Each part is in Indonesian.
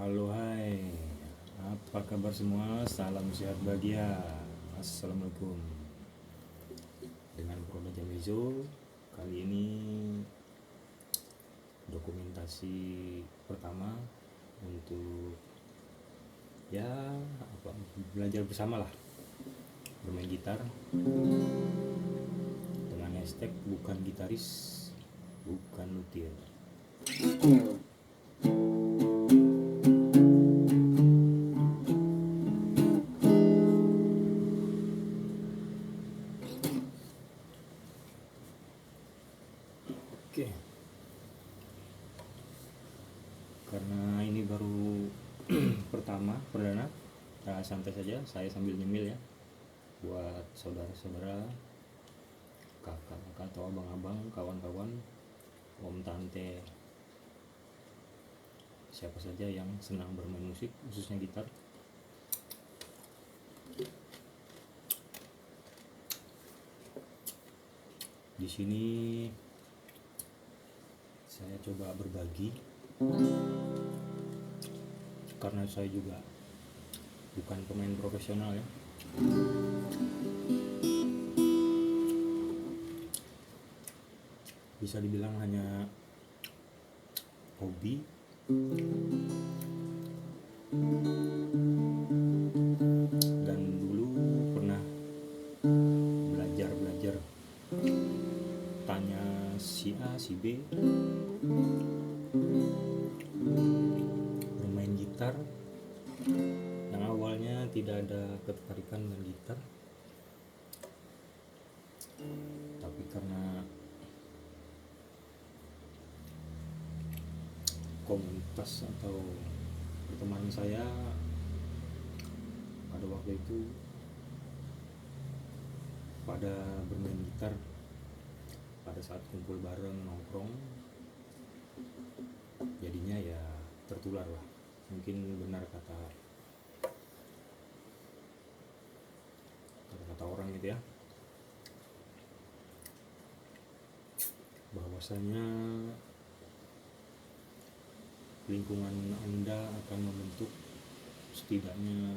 Halo, hai. Apa kabar semua? Salam sehat bahagia. Assalamualaikum. Dengan Proda Jamezo. Kali ini dokumentasi pertama untuk belajar bersama lah, bermain gitar dengan hashtag bukan gitaris, bukan luthier. Oke, karena ini baru perdana, santai saja saya sambil nyemil ya, buat saudara-saudara, kakak-kakak atau abang-abang, kawan-kawan, om tante, siapa saja yang senang bermain musik, khususnya gitar. Di sini saya coba berbagi karena saya juga bukan pemain profesional ya. Bisa dibilang hanya hobi dan dulu pernah belajar tanya si A si B bermain gitar yang awalnya tidak ada ketertarikan dengan gitar, tapi karena komunitas atau pertemanan saya pada waktu itu pada bermain gitar pada saat kumpul bareng nongkrong, jadinya ya tertular lah, mungkin benar kata orang gitu ya, bahwasanya lingkungan Anda akan membentuk setidaknya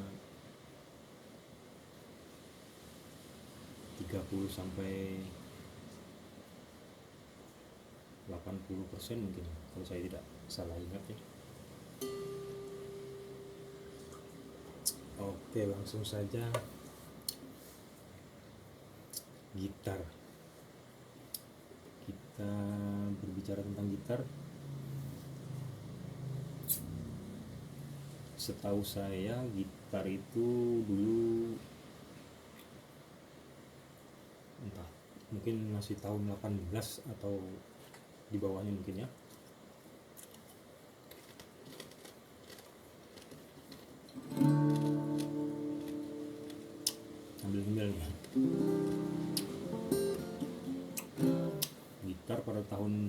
30 sampai 80% mungkin, kalau saya tidak salah ingat ya. Oke, langsung saja. Gitar. Kita berbicara tentang gitar. Setahu saya gitar itu dulu entah mungkin masih tahun 18 atau di bawahnya mungkin ya. Ambil nih. Gitar pada tahun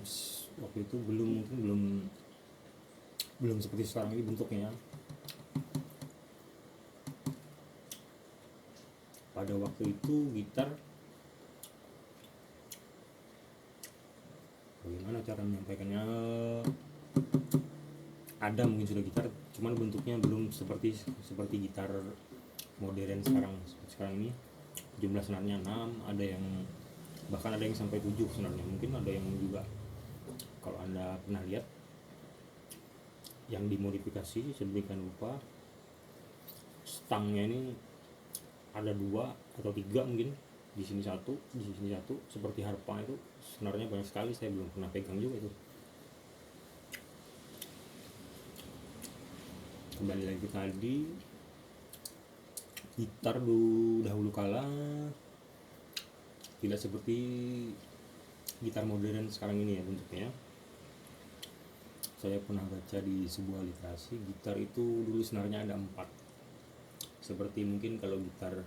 waktu itu belum seperti sekarang ini bentuknya. Pada waktu itu gitar, bagaimana cara menyampaikannya, ada mungkin sudah gitar, cuman bentuknya belum seperti gitar modern sekarang ini. Jumlah senarnya 6, ada yang bahkan ada yang sampai 7 senarnya, mungkin ada yang juga kalau Anda pernah lihat yang dimodifikasi sedemikian rupa, stangnya ini ada 2 atau 3 mungkin, di sini satu seperti harpa. Itu senarnya banyak sekali, saya belum pernah pegang juga itu. Kembali lagi tadi, gitar dahulu kala tidak seperti gitar modern sekarang ini ya bentuknya. Saya pernah baca di sebuah literasi, gitar itu dulu senarnya ada 4, seperti mungkin kalau gitar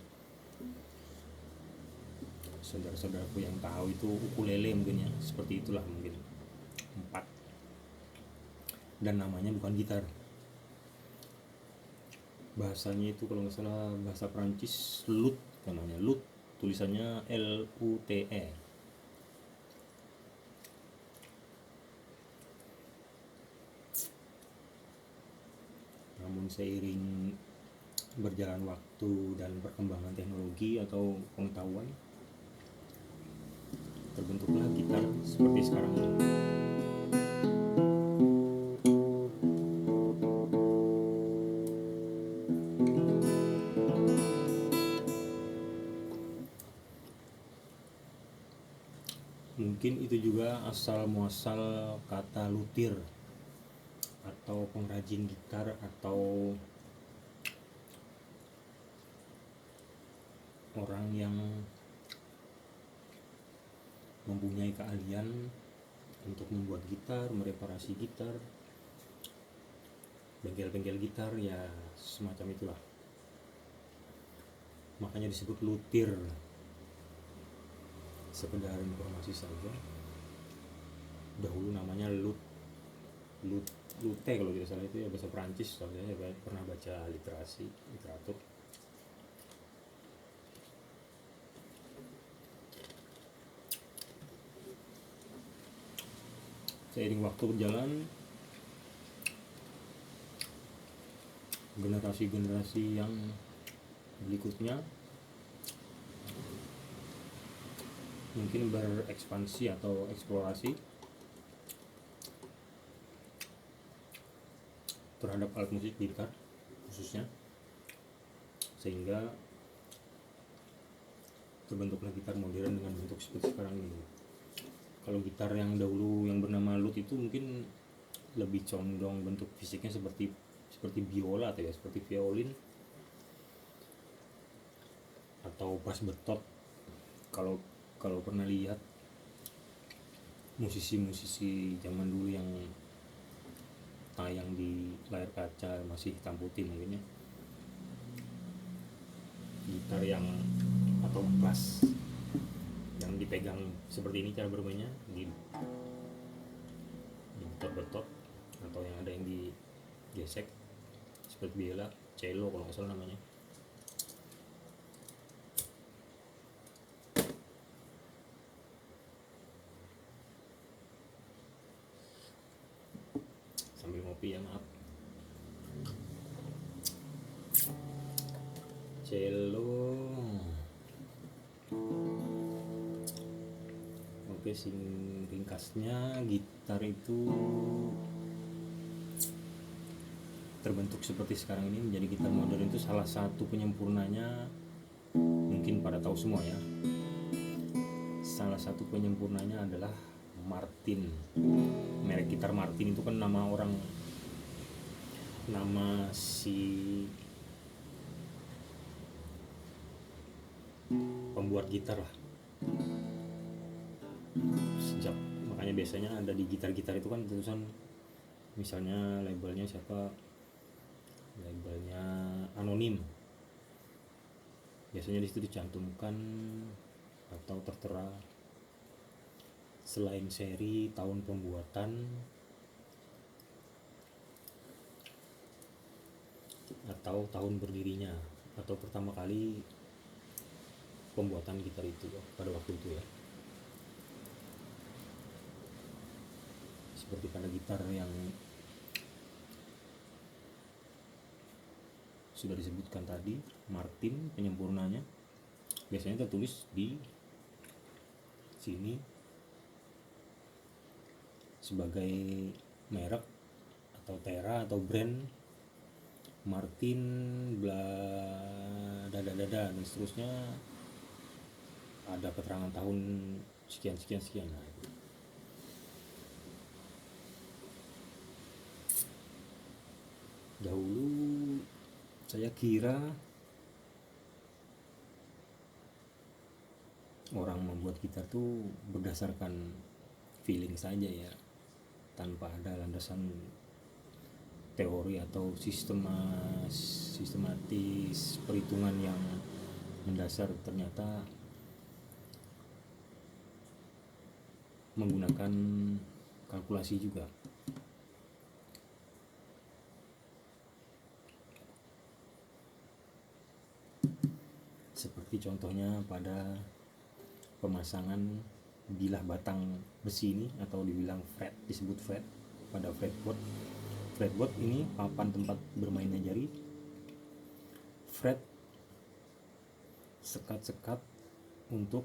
saudara-saudaraku yang tahu itu ukulele mungkin ya, seperti itulah mungkin 4, dan namanya bukan gitar. Bahasanya itu kalau nggak salah bahasa Perancis, lute namanya, lute, tulisannya LUTE. namun seiring berjalan waktu dan perkembangan teknologi atau pengetahuan, terbentuklah gitar seperti sekarang ini. Mungkin itu juga asal muasal kata luthier atau pengrajin gitar atau orang yang mempunyai keahlian untuk membuat gitar, mereparasi gitar, bengkel-bengkel gitar, ya semacam itulah. Makanya disebut luthier. Sekedar informasi saja, dahulu namanya lute kalau tidak salah, itu ya bahasa Perancis, soalnya saya pernah baca literatur. Seiring waktu berjalan, generasi-generasi yang berikutnya mungkin berekspansi atau eksplorasi terhadap alat musik gitar khususnya, sehingga terbentuklah gitar modern dengan bentuk seperti sekarang ini. Kalau gitar yang dahulu yang bernama lute itu mungkin lebih condong bentuk fisiknya seperti biola atau ya seperti violin atau bass betot. Kalau pernah lihat musisi-musisi zaman dulu yang tayang di layar kaca masih hitam putih mungkin ya, gitar yang atau bass yang dipegang seperti ini cara bermainnya, di betot-betot, atau yang ada yang digesek seperti biola, cello kalau nggak salah namanya. Sambil ngopi ya, maaf. Cello. Oke, ringkasnya gitar itu terbentuk seperti sekarang ini menjadi gitar modern itu salah satu penyempurnanya, mungkin pada tahu semua ya, salah satu penyempurnanya adalah Martin. Merek gitar Martin itu kan nama si pembuat gitar lah. Makanya biasanya ada di gitar-gitar itu kan tulisan, misalnya labelnya siapa, labelnya anonim, biasanya di situ dicantumkan atau tertera selain seri, tahun pembuatan, atau tahun berdirinya atau pertama kali pembuatan gitar itu pada waktu itu ya. Seperti pada gitar yang sudah disebutkan tadi, Martin penyempurnanya, biasanya tertulis di sini sebagai merek atau tera atau brand Martin bla dada dan seterusnya, ada keterangan tahun sekian. Nah, dahulu saya kira orang membuat gitar tuh berdasarkan feeling saja ya, tanpa ada landasan teori atau sistematis perhitungan yang mendasar. Ternyata menggunakan kalkulasi juga. Seperti contohnya pada pemasangan bilah batang besi ini, atau dibilang fret, disebut fret pada fretboard. fretboard ini papan tempat bermainnya jari, fret, sekat-sekat untuk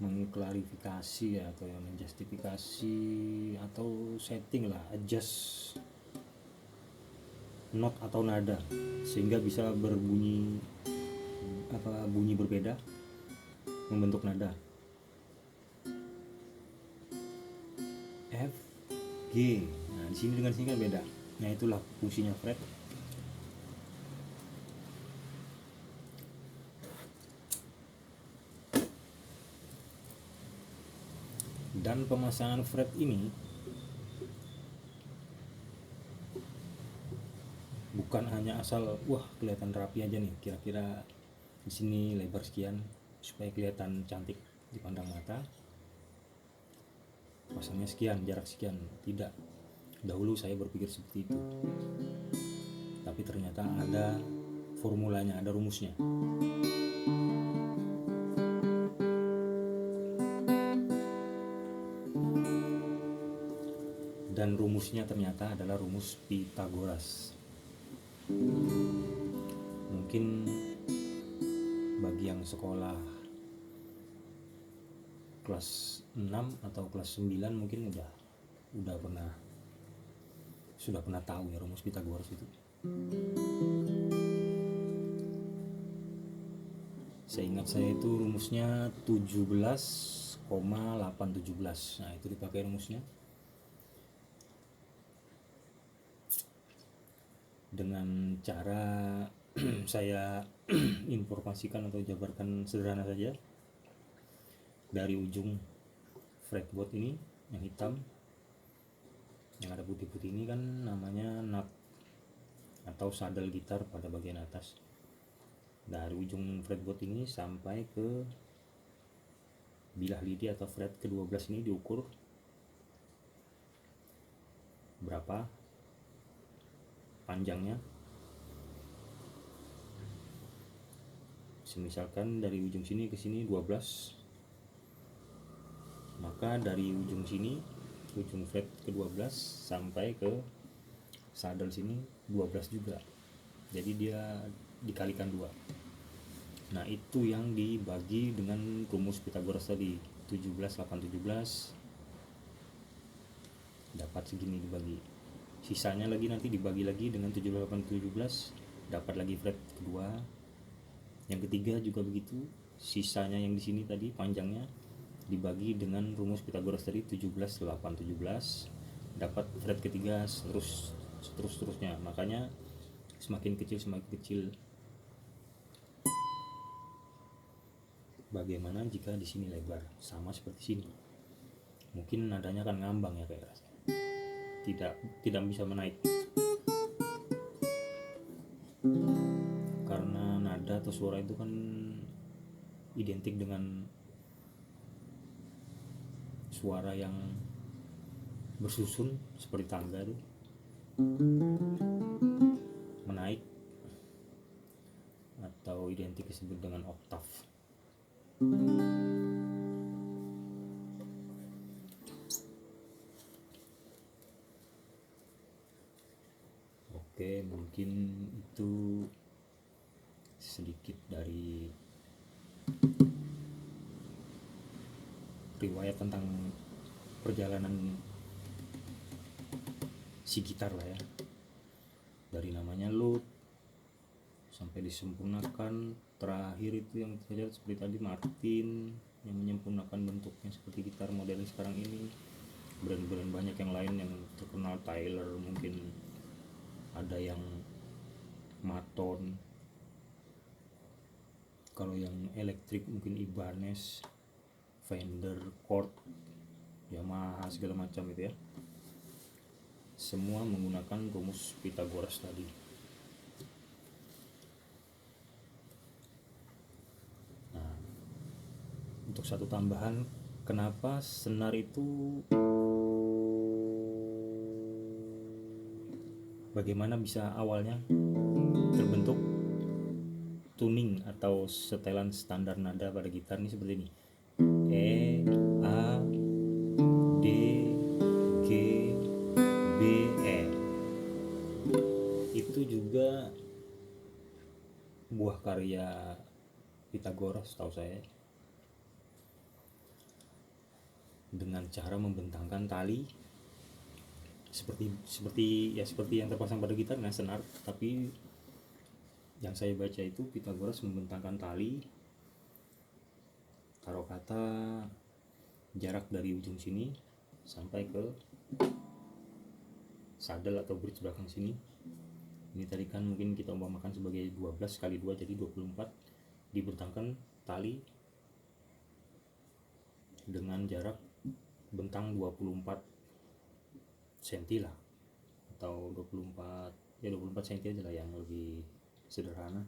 mengklarifikasi ya, atau yang menjustifikasi atau setting lah, adjust not atau nada sehingga bisa berbunyi bunyi berbeda, membentuk nada F, G. Nah di sini dengan sini kan beda. Nah itulah fungsinya fret. Dan pemasangan fret ini bukan hanya asal wah kelihatan rapi aja nih, kira-kira di sini lebar sekian supaya kelihatan cantik dipandang mata, pasangnya sekian, jarak sekian. Tidak, dahulu saya berpikir seperti itu, tapi ternyata ada formulanya, ada rumusnya. Dan rumusnya ternyata adalah rumus Pythagoras. Mungkin bagi yang sekolah kelas 6 atau kelas 9 mungkin sudah pernah tahu ya rumus Pythagoras itu. Seingat saya itu rumusnya 17,817. Nah itu dipakai rumusnya. Dengan cara saya informasikan atau jabarkan sederhana saja, dari ujung fretboard ini yang hitam, yang ada putih-putih ini kan namanya nut atau saddle gitar pada bagian atas. Dari ujung fretboard ini sampai ke bilah lidi atau fret ke-12 ini diukur berapa panjangnya. Misalkan dari ujung sini ke sini 12, maka dari ujung sini, ujung fret ke-12 sampai ke saddle sini 12 juga. Jadi dia dikalikan 2. Nah itu yang dibagi dengan rumus Pythagoras tadi, 17,817 dapat segini dibagi. Sisanya lagi nanti dibagi lagi dengan 17,817 dapat lagi fret kedua. Yang ketiga juga begitu, sisanya yang di sini tadi panjangnya dibagi dengan rumus Pythagoras tadi 17,817 dapat fret ketiga, seterusnya. Makanya semakin kecil. Bagaimana jika di sini lebar, sama seperti sini? Mungkin nadanya akan ngambang ya kayak tidak bisa menaik. Karena nada atau suara itu kan identik dengan suara yang bersusun seperti tangga itu, menaik, atau identik disebut dengan oktav. Oke, mungkin itu sedikit dari riwayat tentang perjalanan si gitar lah ya, dari namanya lute sampai disempurnakan. Terakhir itu yang terjadi seperti tadi Martin yang menyempurnakan bentuknya seperti gitar modern sekarang ini. Brand-brand banyak yang lain yang terkenal, Taylor mungkin, ada yang Maton, kalau yang elektrik mungkin Ibanez, Fender, Korg, Yamaha, segala macam itu ya. Semua menggunakan rumus Pythagoras tadi. Nah, untuk satu tambahan, kenapa senar itu, bagaimana bisa awalnya terbentuk tuning atau setelan standar nada pada gitar ini seperti ini: E, A, D, G, B, itu juga buah karya Pythagoras tahu saya, dengan cara membentangkan tali seperti yang terpasang pada gitar dengan senar. Tapi yang saya baca itu Pythagoras membentangkan tali, taruh kata jarak dari ujung sini sampai ke saddle atau bridge belakang sini. Ini tadi kan mungkin kita umpamakan sebagai 12 kali 2 jadi 24, dibentangkan tali dengan jarak bentang 24 cm lah, atau 24 cm aja lah yang lebih sederhana.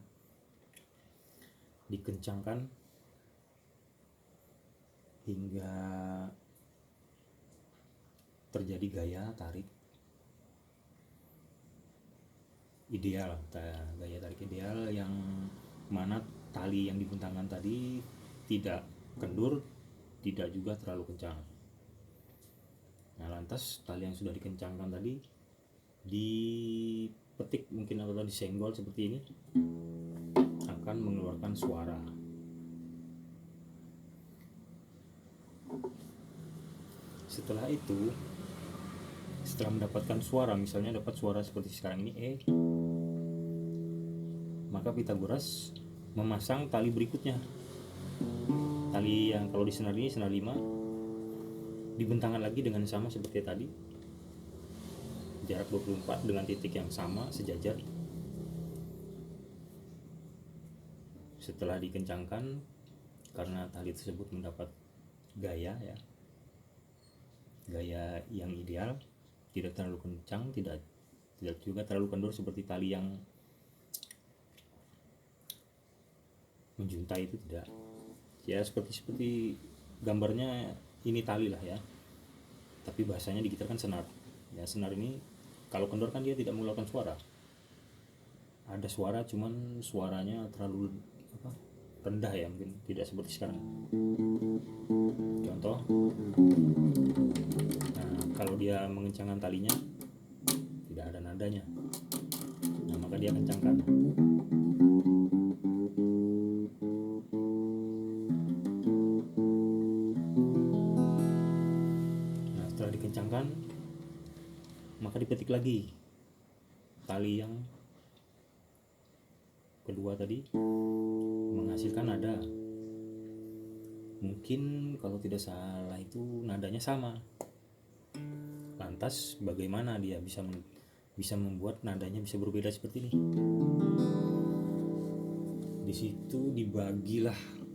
Dikencangkan hingga terjadi gaya tarik ideal, gaya tarik ideal yang mana tali yang dibentangkan tadi tidak kendur, tidak juga terlalu kencang. Nah, lantas tali yang sudah dikencangkan tadi dipetik mungkin atau disenggol seperti ini akan mengeluarkan suara. Setelah itu, setelah mendapatkan suara, misalnya dapat suara seperti sekarang ini E, maka Pythagoras memasang tali berikutnya. Tali yang kalau di senar ini senar 5 dibentangkan lagi dengan sama seperti tadi, jarak 24 dengan titik yang sama sejajar. Setelah dikencangkan, karena tali tersebut mendapat gaya yang ideal, tidak terlalu kencang, tidak juga terlalu kendur seperti tali yang menjuntai itu, tidak. Ya seperti gambarnya ini tali lah ya, tapi bahasanya di gitar kan senar ya. Senar ini kalau kendor kan dia tidak mengeluarkan suara, ada suara cuman suaranya terlalu rendah ya, mungkin tidak seperti sekarang. Contoh, nah kalau dia mengencangkan talinya tidak ada nadanya, nah maka dia kencangkan. Dikencangkan, maka dipetik lagi tali yang kedua tadi, menghasilkan nada. Mungkin kalau tidak salah itu nadanya sama. Lantas bagaimana dia bisa membuat nadanya bisa berbeda seperti ini? Di situ dibagilah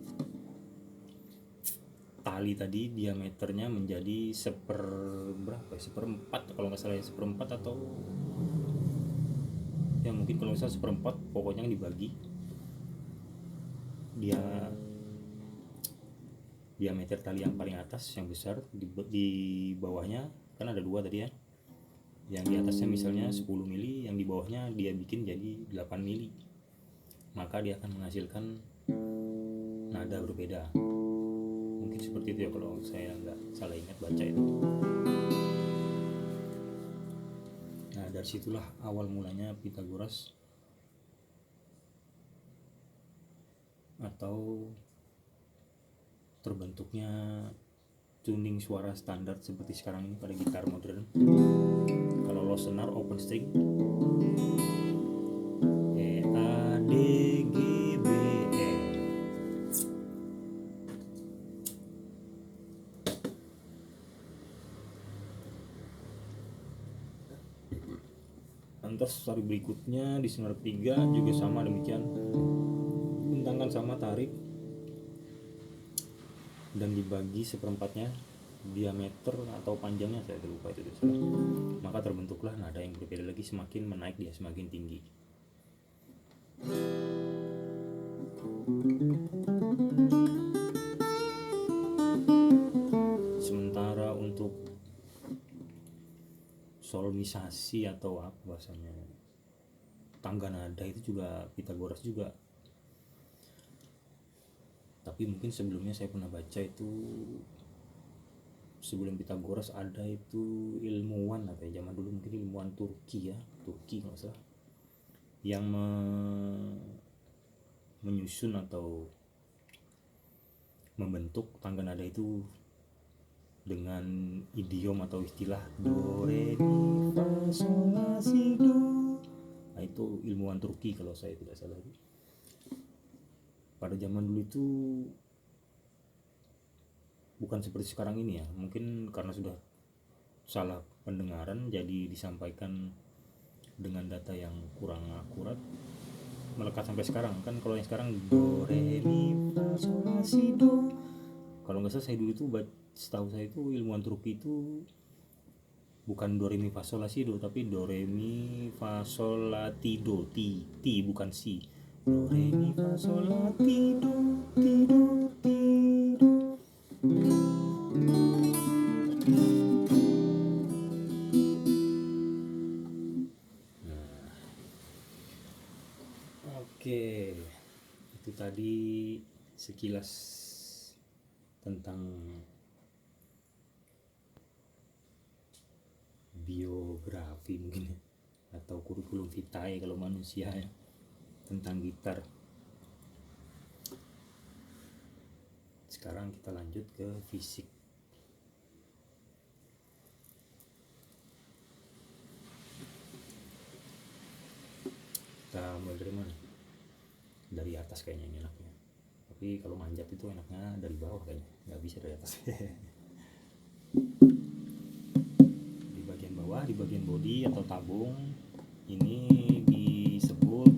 tali tadi diameternya menjadi seperempat kalau nggak salah ya, seperempat atau ya mungkin kalau nggak salah seperempat, pokoknya dibagi dia diameter tali yang paling atas yang besar, di bawahnya kan ada dua tadi ya, yang di atasnya misalnya 10 mili, yang di bawahnya dia bikin jadi 8 mili, maka dia akan menghasilkan nada berbeda. Mungkin seperti itu ya kalau saya nggak salah ingat baca itu. Nah dari situlah awal mulanya Pythagoras atau terbentuknya tuning suara standar seperti sekarang ini pada gitar modern. Kalau low senar open string E A D G B E. Lantas tari berikutnya di senar 3 juga sama demikian, bentangkan sama tarik dan dibagi seperempatnya diameter atau panjangnya, saya lupa itu. Maka terbentuklah nada yang berbeda lagi, semakin menaik dia semakin tinggi. Sementara untuk solmisasi atau apa bahasanya, tangga nada itu juga Pythagoras juga. Tapi mungkin sebelumnya saya pernah baca itu, sebelum Pythagoras ada itu ilmuwan apa ya, zaman dulu mungkin ilmuwan Turki nggak salah, yang menyusun atau membentuk tangga nada itu dengan idiom atau istilah do re mi fa sol la si do. Nah, itu ilmuwan Turki kalau saya tidak salah. Pada zaman dulu itu bukan seperti sekarang ini ya, mungkin karena sudah salah pendengaran jadi disampaikan dengan data yang kurang akurat, melekat sampai sekarang. Kan kalau yang sekarang do re mi fa sol la si do, kalau nggak salah saya dulu itu setahu saya itu ilmuwan Turki itu bukan do re mi fa sol la si do, tapi do re mi fa sol la ti do, ti bukan si. Do re mi fa sol la ti do ti do ti do. Oke, itu tadi sekilas tentang biografi mungkin ya, atau kurikulum vitae kalau manusia ya, tentang gitar. Sekarang kita lanjut ke fisik. Kita mulai dari mana? Dari atas kayaknya ini enaknya. Tapi kalau manjat itu enaknya dari bawah kayaknya, nggak bisa dari atas. Di bagian bawah, di bagian bodi atau tabung ini disebut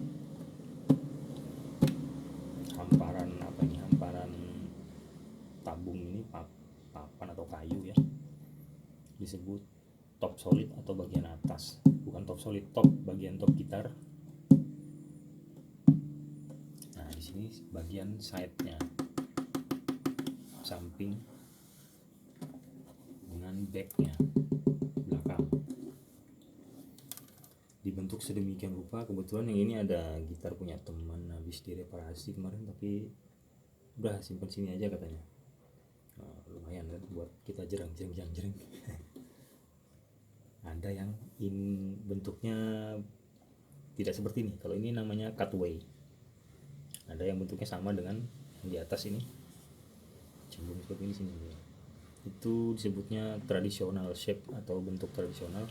hamparan tabung ini papan atau kayu ya, disebut top solid atau bagian atas. Bukan top solid, bagian top gitar. Nah, di sini bagian side-nya, samping dengan back-nya, belakang. Dibentuk sedemikian rupa. Kebetulan yang ini ada gitar punya teman habis direparasi kemarin, tapi udah simpan sini aja katanya. Nah, lumayan kan buat kita jereng. Ada yang bentuknya tidak seperti ini. Kalau ini namanya cutaway. Ada yang bentuknya sama dengan yang di atas ini, cembung seperti ini sini. Itu disebutnya traditional shape atau bentuk tradisional.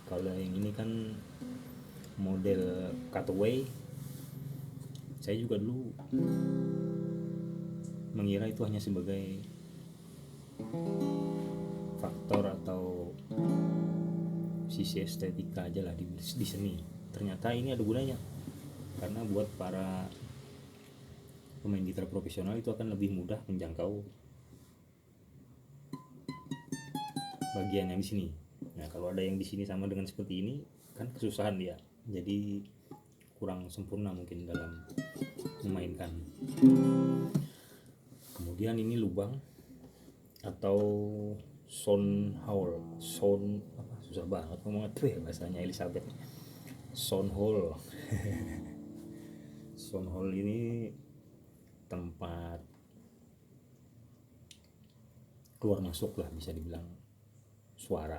Kalau yang ini kan model cutaway. Saya juga dulu mengira itu hanya sebagai faktor atau sisi estetika aja lah di seni. Ternyata ini ada gunanya, karena buat para pemain gitar profesional itu akan lebih mudah menjangkau bagian yang di sini. Nah, kalau ada yang di sini sama dengan seperti ini kan kesusahan dia, jadi kurang sempurna mungkin dalam memainkan. Kemudian ini lubang atau sound hole, susah banget ngomongnya tuh ya, bahasanya Elizabeth. Sound hole. Sound hole ini tempat keluar masuk lah, bisa dibilang suara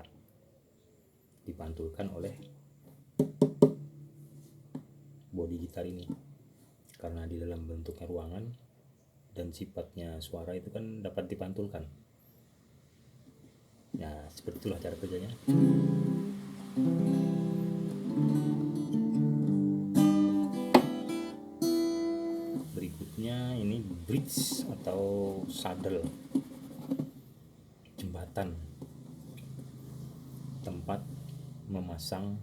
dipantulkan oleh bodi gitar ini, karena di dalam bentuknya ruangan dan sifatnya suara itu kan dapat dipantulkan. Ya, seperti itulah cara kerjanya. Berikutnya ini bridge atau saddle, jembatan, tempat memasang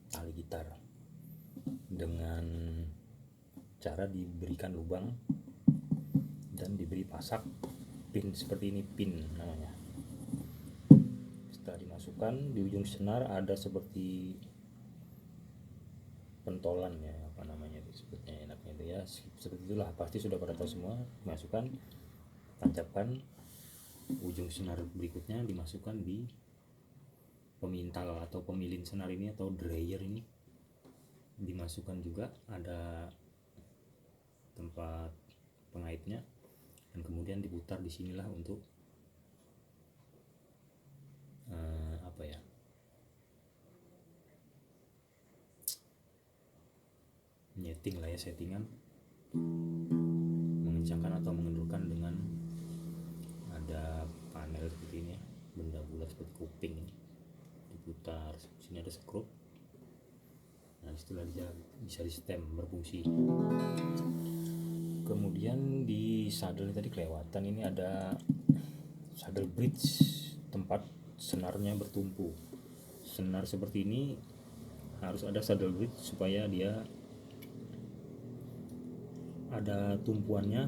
tali gitar dengan cara diberikan lubang dan diberi pasak pin seperti ini, pin namanya. Setelah dimasukkan, di ujung senar ada seperti pentolan ya, apa namanya disebutnya enaknya itu ya, seperti itulah, pasti sudah pada tahu semua. Dimasukkan, tancapkan, ujung senar berikutnya dimasukkan di pemintal atau pemilin senar ini atau dryer ini, dimasukkan juga, ada tempat pengaitnya, dan kemudian diputar di sinilah untuk setting lah ya, settingan mengencangkan atau mengendurkan dengan ada panel seperti ini ya, benda bulat seperti kuping ini diputar, sini ada skrup. Nah setelah dia bisa di stem berfungsi. Kemudian di saddle tadi kelewatan, ini ada saddle bridge, tempat senarnya bertumpu. Senar seperti ini harus ada saddle bridge supaya dia ada tumpuannya,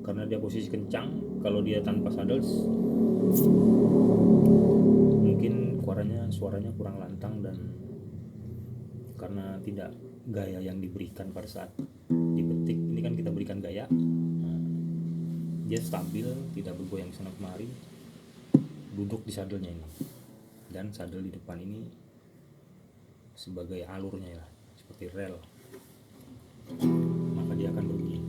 karena dia posisi kencang. Kalau dia tanpa saddle mungkin suaranya kurang lantang, dan karena tidak gaya yang diberikan pada saat dipetik, ini kan kita berikan gaya, dia stabil, tidak bergoyang sana kemari, duduk di saddlenya ini, dan saddle di depan ini sebagai alurnya ya, seperti rel, maka dia akan berbunyi.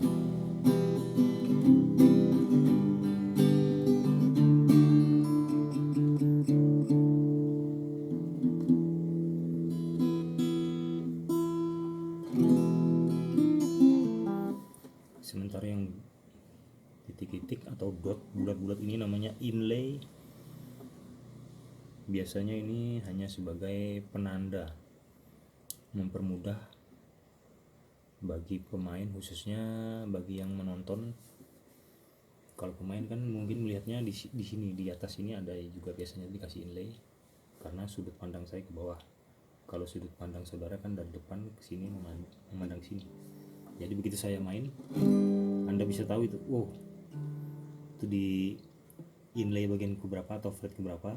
Sementara yang titik-titik atau dot bulat-bulat ini namanya inlay. Biasanya ini hanya sebagai penanda, mempermudah bagi pemain, khususnya bagi yang menonton. Kalau pemain kan mungkin melihatnya di sini, di atas ini ada juga biasanya dikasih inlay, karena sudut pandang saya ke bawah. Kalau sudut pandang saudara kan dari depan ke sini memandang sini. Jadi begitu saya main, Anda bisa tahu itu, itu di inlay bagian keberapa atau fret keberapa.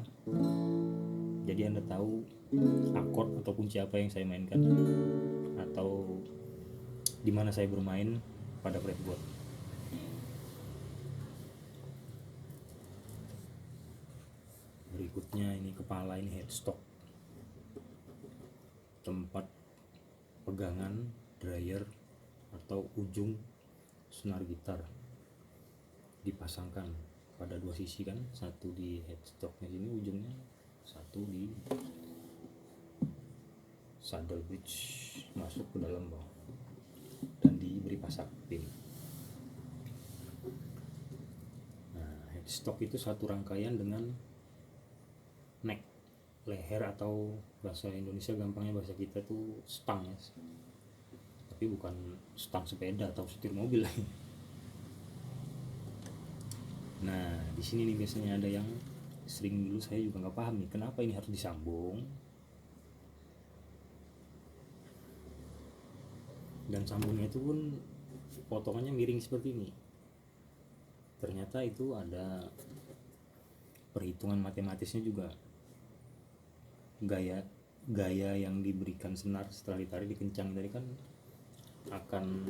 Jadi Anda tahu akord atau kunci apa yang saya mainkan, atau di mana saya bermain pada fretboard. Berikutnya ini kepala, ini headstock, tempat pegangan dryer atau ujung senar gitar dipasangkan pada dua sisi kan, satu di headstocknya sini ujungnya, satu di saddle bridge masuk ke dalam bawah dan diberi pasak pin. Nah, headstock itu satu rangkaian dengan neck, leher, atau bahasa Indonesia gampangnya, bahasa kita tuh stang ya, tapi bukan stang sepeda atau setir mobil. Nah di sini nih biasanya ada yang sering, dulu saya juga nggak paham nih kenapa ini harus disambung, dan sambungnya itu pun potongannya miring seperti ini. Ternyata itu ada perhitungan matematisnya juga. Gaya yang diberikan senar setelah ditarik, dikencang tadi kan akan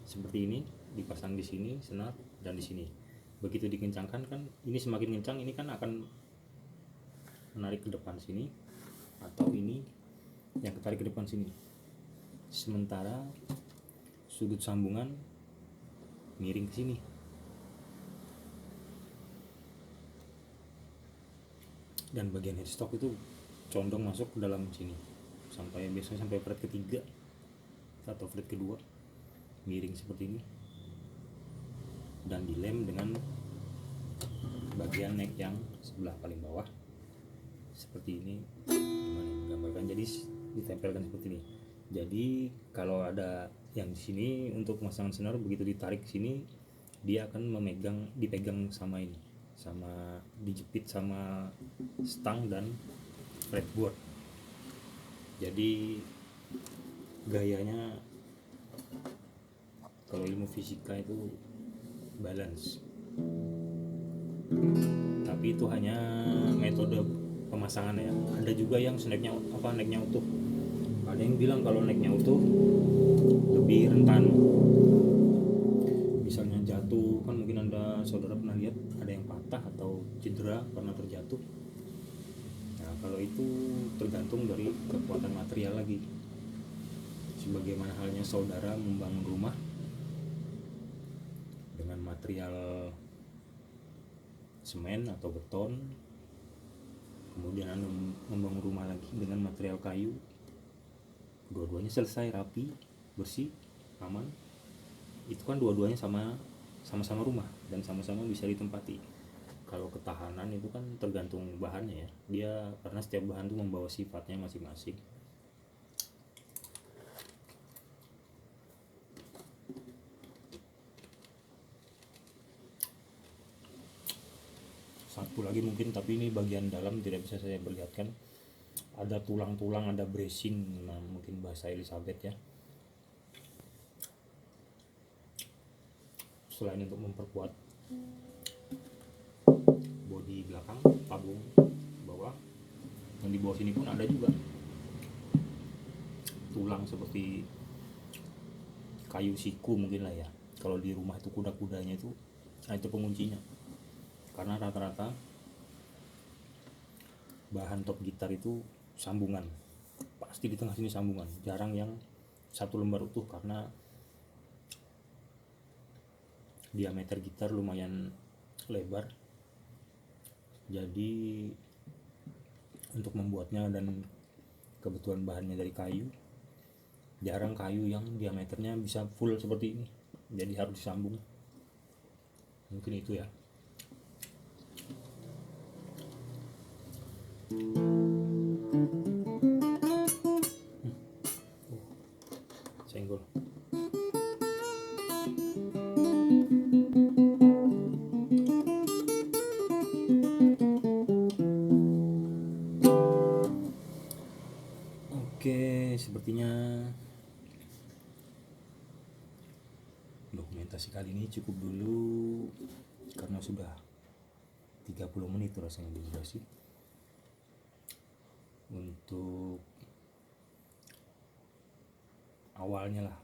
seperti ini, dipasang di sini senar dan di sini. Begitu dikencangkan kan, ini semakin kencang, ini kan akan menarik ke depan sini, atau ini yang ketarik ke depan sini. Sementara sudut sambungan miring ke sini. Dan bagian headstock itu condong masuk ke dalam sini, biasanya sampai fret ketiga atau fret kedua, miring seperti ini, dan dilem dengan bagian neck yang sebelah paling bawah seperti ini. Gimana menggambarkan, jadi ditempelkan seperti ini. Jadi kalau ada yang di sini untuk pemasangan senar, begitu ditarik sini dia akan dipegang sama ini, sama dijepit sama stang dan fretboard. Jadi gayanya kalau ilmu fisika itu balance, tapi itu hanya metode pemasangan ya. Ada juga yang necknya utuh. Ada yang bilang kalau necknya utuh lebih rentan, misalnya jatuh kan, mungkin Anda saudara pernah lihat ada yang patah atau cedera karena terjatuh. Nah kalau itu tergantung dari kekuatan material lagi. Sebagaimana halnya saudara membangun rumah dengan material semen atau beton, kemudian Anda membangun rumah lagi dengan material kayu, dua-duanya selesai rapi, bersih, aman. Itu kan dua-duanya sama-sama rumah dan sama-sama bisa ditempati. Kalau ketahanan itu kan tergantung bahannya ya, dia karena setiap bahan tuh membawa sifatnya masing-masing. Satu lagi mungkin, tapi ini bagian dalam tidak bisa saya perlihatkan, ada tulang-tulang, ada bracing, nah mungkin bahasa Elizabeth ya. Selain untuk memperkuat bodi belakang, tabung bawah, dan di bawah sini pun ada juga tulang seperti kayu siku mungkin lah ya. Kalau di rumah itu kuda-kudanya itu, nah itu penguncinya. Karena rata-rata bahan top gitar itu sambungan, pasti di tengah sini sambungan, jarang yang satu lembar utuh karena diameter gitar lumayan lebar. Jadi untuk membuatnya dan kebutuhan bahannya dari kayu, jarang kayu yang diameternya bisa full seperti ini, jadi harus disambung. Mungkin itu ya. Senggol. Oke, sepertinya dokumentasi kali ini cukup dulu karena sudah 30 menit rasanya durasi. Untuk awalnya lah,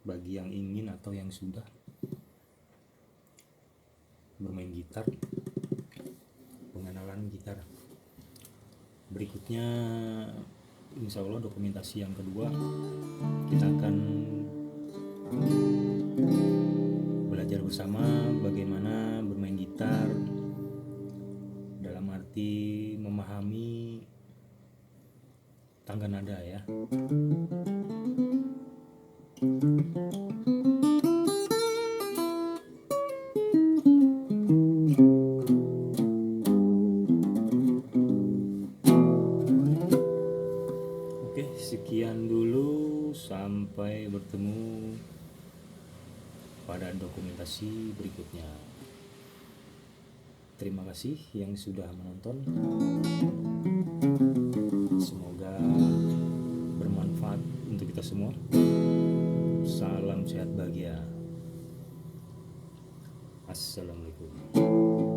bagi yang ingin atau yang sudah bermain gitar, pengenalan gitar. Berikutnya insya Allah dokumentasi yang kedua, kita akan belajar bersama bagaimana bermain gitar dalam arti memahami tangga nada ya. Oke, sekian dulu, sampai bertemu pada dokumentasi berikutnya. Terima kasih yang sudah menonton. Semoga bermanfaat untuk kita semua. Salam sehat bahagia. Assalamualaikum.